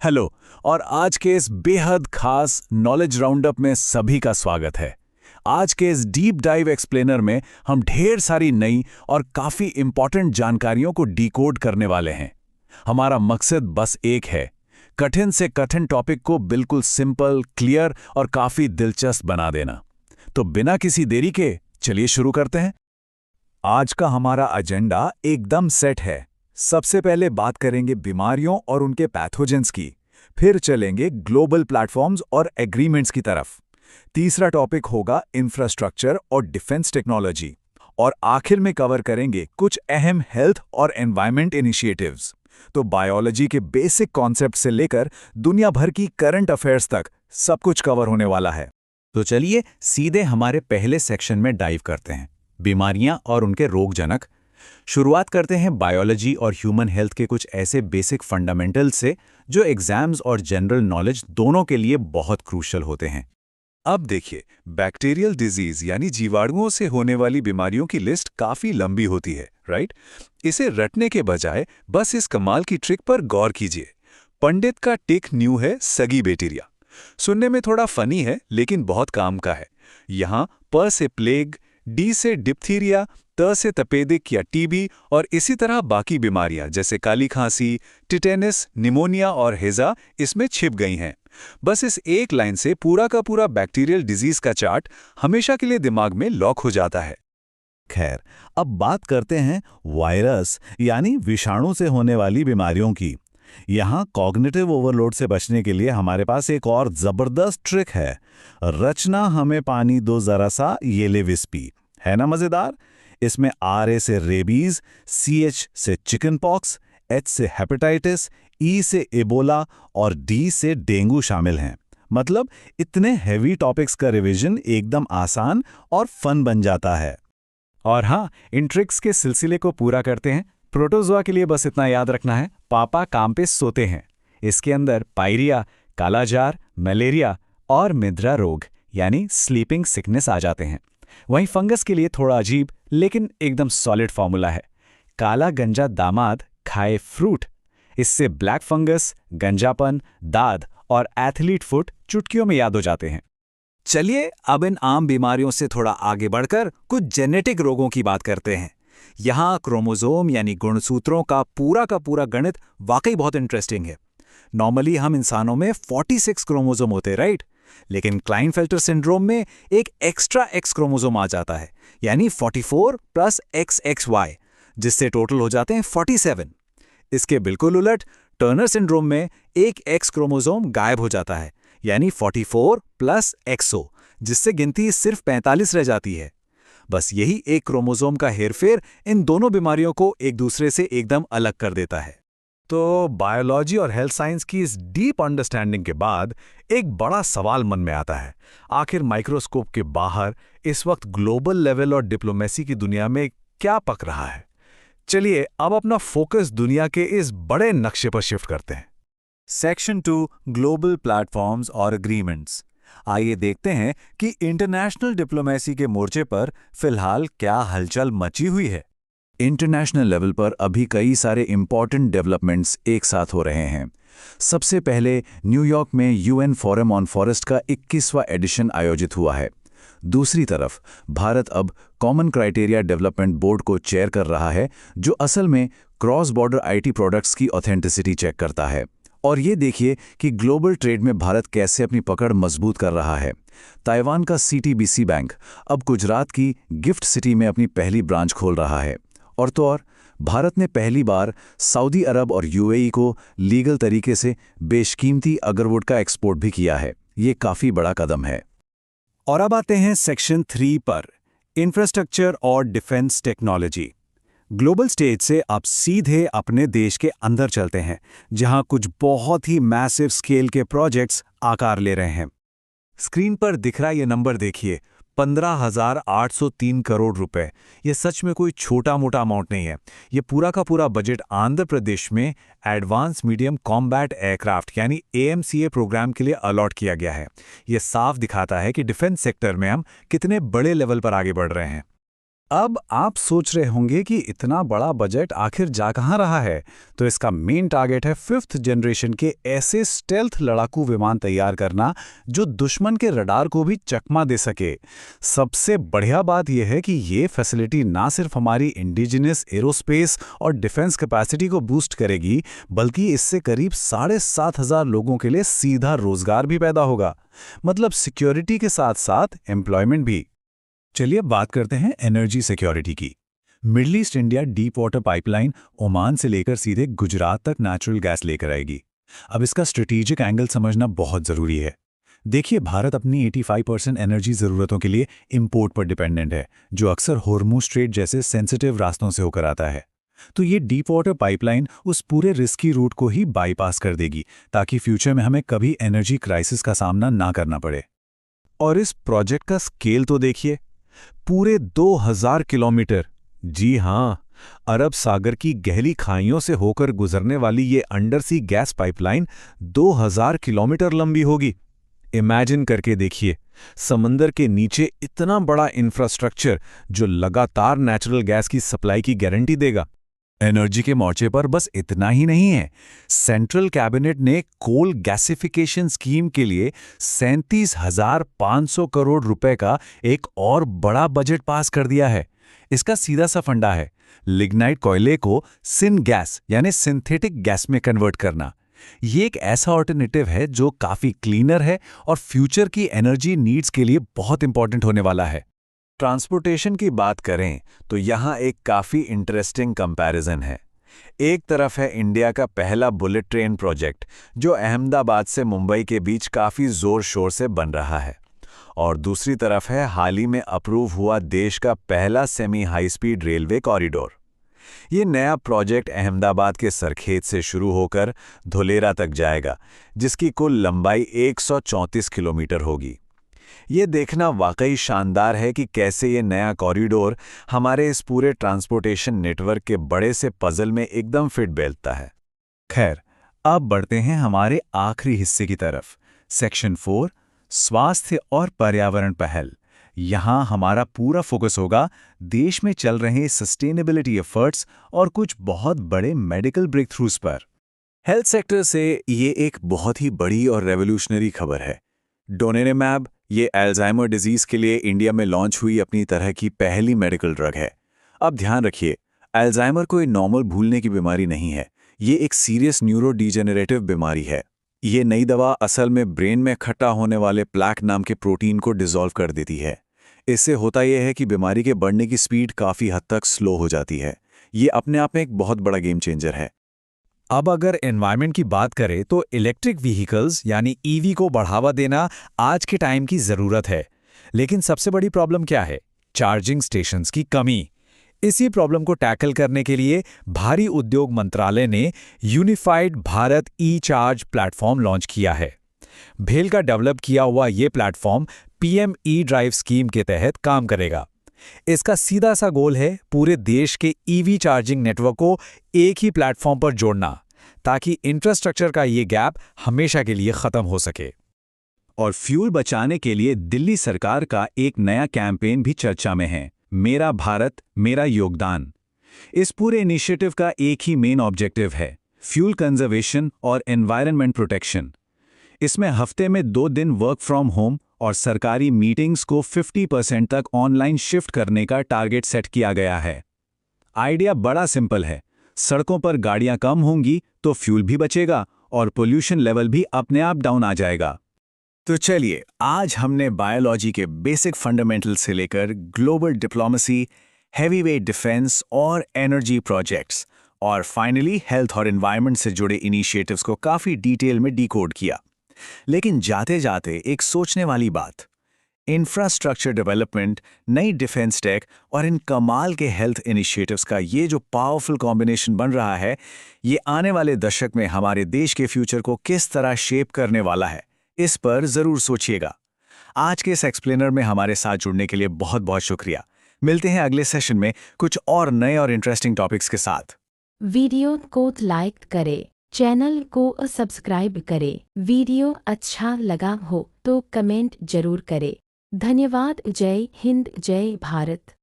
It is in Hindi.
हेलो। और आज के इस बेहद खास नॉलेज राउंडअप में सभी का स्वागत है। आज के इस डीप डाइव एक्सप्लेनर में हम ढेर सारी नई और काफी इंपॉर्टेंट जानकारियों को डिकोड करने वाले हैं। हमारा मकसद बस एक है, कठिन से कठिन टॉपिक को बिल्कुल सिंपल, क्लियर और काफी दिलचस्प बना देना। तो बिना किसी देरी के चलिए शुरू करते हैं। आज का हमारा एजेंडा एकदम सेट है। सबसे पहले बात करेंगे बीमारियों और उनके पैथोजेंस की, फिर चलेंगे ग्लोबल प्लेटफॉर्म्स और एग्रीमेंट्स की तरफ। तीसरा टॉपिक होगा इंफ्रास्ट्रक्चर और डिफेंस टेक्नोलॉजी, और आखिर में कवर करेंगे कुछ अहम हेल्थ और एनवायरनमेंट इनिशिएटिव्स। तो बायोलॉजी के बेसिक कॉन्सेप्ट से लेकर दुनिया भर की करंट अफेयर्स तक सब कुछ कवर होने वाला है। तो चलिए सीधे हमारे पहले सेक्शन में डाइव करते हैं, बीमारियां और उनके रोगजनक। शुरुआत करते हैं बायोलॉजी और ह्यूमन हेल्थ के कुछ ऐसे बेसिक फंडामेंटल्स से जो एग्जाम्स और जनरल नॉलेज दोनों के लिए बहुत क्रूशियल होते हैं। अब देखिए, बैक्टीरियल डिजीज यानी जीवाणुओं से होने वाली बीमारियों की लिस्ट काफी लंबी होती है, राइट? इसे रटने के बजाय बस इस कमाल की ट्रिक पर गौर कीजिए। पंडित का टिक न्यू है सगी बैक्टीरिया। सुनने में थोड़ा फनी है लेकिन बहुत काम का है। यहाँ प से प्लेग, डी से डिप्थीरिया, त से तपेदिक या टीबी और इसी तरह बाकी बीमारियां जैसे काली खांसी, टिटेनस, निमोनिया और हेजा इसमें छिप गई हैं। बस इस एक लाइन से पूरा का पूरा बैक्टीरियल डिजीज का चार्ट हमेशा के लिए दिमाग में लॉक हो जाता है। खैर, अब बात करते हैं वायरस यानी विषाणु से होने वाली बीमारियों की। यहाँ कॉग्निटिव ओवरलोड से बचने के लिए हमारे पास एक और जबरदस्त ट्रिक है। रचना हमें पानी दो जरा सा, ये ले विस्पी। है ना मजेदार? इसमें RA से रेबीज, CH से चिकन पॉक्स, H से हेपेटाइटिस, E से एबोला और D से डेंगू शामिल हैं। मतलब इतने हेवी टॉपिक्स का रिवीजन एकदम आसान और फन बन जाता है। और हाँ, इन ट्रिक्स के सिलसिले को पूरा करते हैं। प्रोटोजोआ के लिए बस इतना याद रखना है, पापा काम पे सोते हैं। इसके अंदर पायरिया, कालाजार, मलेरिया और मिद्रा रोग यानी स्लीपिंग सिकनेस आ जाते हैं। वहीं फंगस के लिए थोड़ा अजीब लेकिन एकदम सॉलिड फॉर्मूला है, काला गंजा दामाद खाए फ्रूट। इससे ब्लैक फंगस, गंजापन, दाद और एथलीट फुट चुटकियों में याद हो जाते हैं। चलिए अब इन आम बीमारियों से थोड़ा आगे बढ़कर कुछ जेनेटिक रोगों की बात करते हैं। यहाँ क्रोमोसोम यानी गुणसूत्रों का पूरा गणित वाकई बहुत इंटरेस्टिंग है। नॉर्मली हम इंसानों में 46 क्रोमोसोम होते हैं, राइट? लेकिन क्लाइनफेल्टर सिंड्रोम में एक एक्स्ट्रा एक्स क्रोमोसोम आ जाता है, यानी 44 प्लस XXY, जिससे टोटल हो जाते हैं 47। इसके बिल्कुल उलट टर्नर सिंड्रोम में एक एक्स क्रोमोसोम गायब हो जाता है, यानी 44 प्लस XO, जिससे गिनती सिर्फ 45 रह जाती है। बस यही एक क्रोमोसोम का हेरफेर इन दोनों बीमारियों को एक दूसरे से एकदम अलग कर देता है। तो बायोलॉजी और हेल्थ साइंस की इस डीप अंडरस्टैंडिंग के बाद एक बड़ा सवाल मन में आता है, आखिर माइक्रोस्कोप के बाहर इस वक्त ग्लोबल लेवल और डिप्लोमेसी की दुनिया में क्या पक रहा है। चलिए अब अपना फोकस दुनिया के इस बड़े नक्शे पर शिफ्ट करते हैं। सेक्शन 2, ग्लोबल प्लेटफॉर्म्स और एग्रीमेंट्स। आइए देखते हैं कि इंटरनेशनल डिप्लोमेसी के मोर्चे पर फिलहाल क्या हलचल मची हुई है। इंटरनेशनल लेवल पर अभी कई सारे इंपॉर्टेंट डेवलपमेंट्स एक साथ हो रहे हैं। सबसे पहले न्यूयॉर्क में UN फोरम ऑन फॉरेस्ट का 21वां एडिशन आयोजित हुआ है। दूसरी तरफ भारत अब कॉमन क्राइटेरिया डेवलपमेंट बोर्ड को चेयर कर रहा है, जो असल में क्रॉस बॉर्डर IT प्रोडक्ट्स की ऑथेंटिसिटी चेक करता है। और ये देखिए कि ग्लोबल ट्रेड में भारत कैसे अपनी पकड़ मजबूत कर रहा है। ताइवान का CTBC बैंक अब गुजरात की गिफ्ट सिटी में अपनी पहली ब्रांच खोल रहा है। और तो और भारत ने पहली बार सऊदी अरब और UAE को लीगल तरीके से बेशकीमती अगरवुड का एक्सपोर्ट भी किया है। ये काफ़ी बड़ा कदम है। और अब आते हैं सेक्शन 3 पर, इंफ्रास्ट्रक्चर और डिफेंस टेक्नोलॉजी। ग्लोबल स्टेज से अब सीधे अपने देश के अंदर चलते हैं, जहां कुछ बहुत ही मैसिव स्केल के प्रोजेक्ट्स आकार ले रहे हैं। स्क्रीन पर दिख रहा ये नंबर देखिए, 15,803 करोड़ रुपए। ये सच में कोई छोटा मोटा अमाउंट नहीं है। ये पूरा का पूरा बजट आंध्र प्रदेश में एडवांस मीडियम कॉम्बैट एयरक्राफ्ट यानी AMCA प्रोग्राम के लिए अलॉट किया गया है। ये साफ दिखाता है कि डिफेंस सेक्टर में हम कितने बड़े लेवल पर आगे बढ़ रहे हैं। अब आप सोच रहे होंगे कि इतना बड़ा बजट आखिर जा कहाँ रहा है, तो इसका मेन टारगेट है 5th जनरेशन के ऐसे स्टेल्थ लड़ाकू विमान तैयार करना जो दुश्मन के रडार को भी चकमा दे सके। सबसे बढ़िया बात यह है कि ये फैसिलिटी ना सिर्फ हमारी इंडिजिनस एरोस्पेस और डिफेंस कैपेसिटी को बूस्ट करेगी, बल्कि इससे करीब 7,500 लोगों के लिए सीधा रोजगार भी पैदा होगा। मतलब सिक्योरिटी के साथ साथ एम्प्लॉयमेंट भी। चलिए बात करते हैं एनर्जी सिक्योरिटी की। Middle east India deep water pipeline Oman से लेकर सीधे गुजरात तक नेचुरल गैस लेकर आएगी। अब इसका स्ट्रेटेजिक एंगल समझना बहुत ज़रूरी है। देखिए, भारत अपनी 85% एनर्जी ज़रूरतों के लिए इंपोर्ट पर डिपेंडेंट है, जो अक्सर होर्मुज स्ट्रेट जैसे सेंसिटिव रास्तों से होकर आता है। तो ये डीप वाटर पाइपलाइन उस पूरे रिस्की रूट को ही बाईपास कर देगी, ताकि फ्यूचर में हमें कभी एनर्जी क्राइसिस का सामना ना करना पड़े। और इस प्रोजेक्ट का स्केल तो देखिए, पूरे 2000 किलोमीटर। जी हां, अरब सागर की गहरी खाइयों से होकर गुजरने वाली ये अंडर सी गैस पाइपलाइन 2000 किलोमीटर लंबी होगी। इमेजिन करके देखिए, समंदर के नीचे इतना बड़ा इंफ्रास्ट्रक्चर जो लगातार नेचुरल गैस की सप्लाई की गारंटी देगा। एनर्जी के मोर्चे पर बस इतना ही नहीं है, सेंट्रल कैबिनेट ने कोल गैसिफिकेशन स्कीम के लिए 37,500 करोड़ रुपए का एक और बड़ा बजट पास कर दिया है। इसका सीधा सा फंडा है लिग्नाइट कोयले को सिन गैस यानी सिंथेटिक गैस में कन्वर्ट करना। ये एक ऐसा ऑल्टरनेटिव है जो काफी क्लीनर है और फ्यूचर की एनर्जी नीड्स के लिए बहुत इंपॉर्टेंट होने वाला है। ट्रांसपोर्टेशन की बात करें तो यहाँ एक काफ़ी इंटरेस्टिंग कंपैरिजन है। एक तरफ है इंडिया का पहला बुलेट ट्रेन प्रोजेक्ट जो अहमदाबाद से मुंबई के बीच काफ़ी ज़ोर शोर से बन रहा है, और दूसरी तरफ है हाल ही में अप्रूव हुआ देश का पहला semi high speed railway corridor. ये नया प्रोजेक्ट अहमदाबाद के सरखेज से शुरू होकर धुलेरा तक जाएगा, जिसकी कुल लंबाई 134 किलोमीटर होगी। ये देखना वाकई शानदार है कि कैसे ये नया कॉरिडोर हमारे इस पूरे ट्रांसपोर्टेशन नेटवर्क के बड़े से पजल में एकदम फिट बैठता है। खैर, अब बढ़ते हैं हमारे आखिरी हिस्से की तरफ, सेक्शन 4, स्वास्थ्य और पर्यावरण पहल। यहाँ हमारा पूरा फोकस होगा देश में चल रहे सस्टेनेबिलिटी एफर्ट्स और कुछ बहुत बड़े मेडिकल ब्रेकथ्रूज पर। हेल्थ सेक्टर से ये एक बहुत ही बड़ी और रेवोल्यूशनरी खबर है। डोनेरेमैब, ये अल्जाइमर डिजीज के लिए इंडिया में लॉन्च हुई अपनी तरह की पहली मेडिकल ड्रग है। अब ध्यान रखिए, अल्जाइमर कोई नॉर्मल भूलने की बीमारी नहीं है, ये एक सीरियस न्यूरो डिजेनरेटिव बीमारी है। ये नई दवा असल में ब्रेन में इकट्ठा होने वाले प्लैक नाम के प्रोटीन को डिसॉल्व कर देती है। इससे होता यह है कि बीमारी के बढ़ने की स्पीड काफ़ी हद तक स्लो हो जाती है। ये अपने आप में एक बहुत बड़ा गेम चेंजर है। अब अगर एनवायरनमेंट की बात करें तो इलेक्ट्रिक व्हीकल्स यानी ईवी को बढ़ावा देना आज के टाइम की ज़रूरत है। लेकिन सबसे बड़ी प्रॉब्लम क्या है? चार्जिंग स्टेशंस की कमी। इसी प्रॉब्लम को टैकल करने के लिए भारी उद्योग मंत्रालय ने यूनिफाइड भारत ई चार्ज प्लेटफॉर्म लॉन्च किया है। भेल का डेवलप किया हुआ ये platform PM E drive scheme के तहत काम करेगा। इसका सीधा सा गोल है पूरे देश के ईवी चार्जिंग नेटवर्क को एक ही प्लेटफॉर्म पर जोड़ना, ताकि इंफ्रास्ट्रक्चर का ये गैप हमेशा के लिए खत्म हो सके। और फ्यूल बचाने के लिए दिल्ली सरकार का एक नया कैंपेन भी चर्चा में है, मेरा भारत मेरा योगदान। इस पूरे इनिशिएटिव का एक ही मेन ऑब्जेक्टिव है, फ्यूल कंजर्वेशन और एनवायरनमेंट प्रोटेक्शन। इसमें हफ्ते में 2 दिन वर्क फ्रॉम होम और सरकारी मीटिंग्स को 50% तक ऑनलाइन शिफ्ट करने का टारगेट सेट किया गया है। आइडिया बड़ा सिंपल है, सड़कों पर गाड़ियां कम होंगी तो फ्यूल भी बचेगा और पोल्यूशन लेवल भी अपने आप डाउन आ जाएगा। तो चलिए, आज हमने बायोलॉजी के बेसिक फंडामेंटल से लेकर ग्लोबल डिप्लोमेसी, हैवीवेट डिफेंस और एनर्जी प्रोजेक्ट्स और फाइनली हेल्थ और एनवायरनमेंट से जुड़े इनिशिएटिव्स को काफ़ी डिटेल में डिकोड किया। लेकिन जाते जाते एक सोचने वाली बात, इंफ्रास्ट्रक्चर डेवलपमेंट, नई डिफेंस टेक और इन कमाल के हेल्थ इनिशिएटिव्स का ये जो पावरफुल कॉम्बिनेशन बन रहा है, ये आने वाले दशक में हमारे देश के फ्यूचर को किस तरह शेप करने वाला है, इस पर ज़रूर सोचिएगा। आज के इस एक्सप्लेनर में हमारे साथ जुड़ने के लिए बहुत बहुत शुक्रिया। मिलते हैं अगले सेशन में कुछ और नए और इंटरेस्टिंग टॉपिक्स के साथ। वीडियो को लाइक करें, चैनल को सब्सक्राइब करें। वीडियो अच्छा लगा हो तो कमेंट जरूर करें। धन्यवाद। जय हिंद, जय भारत।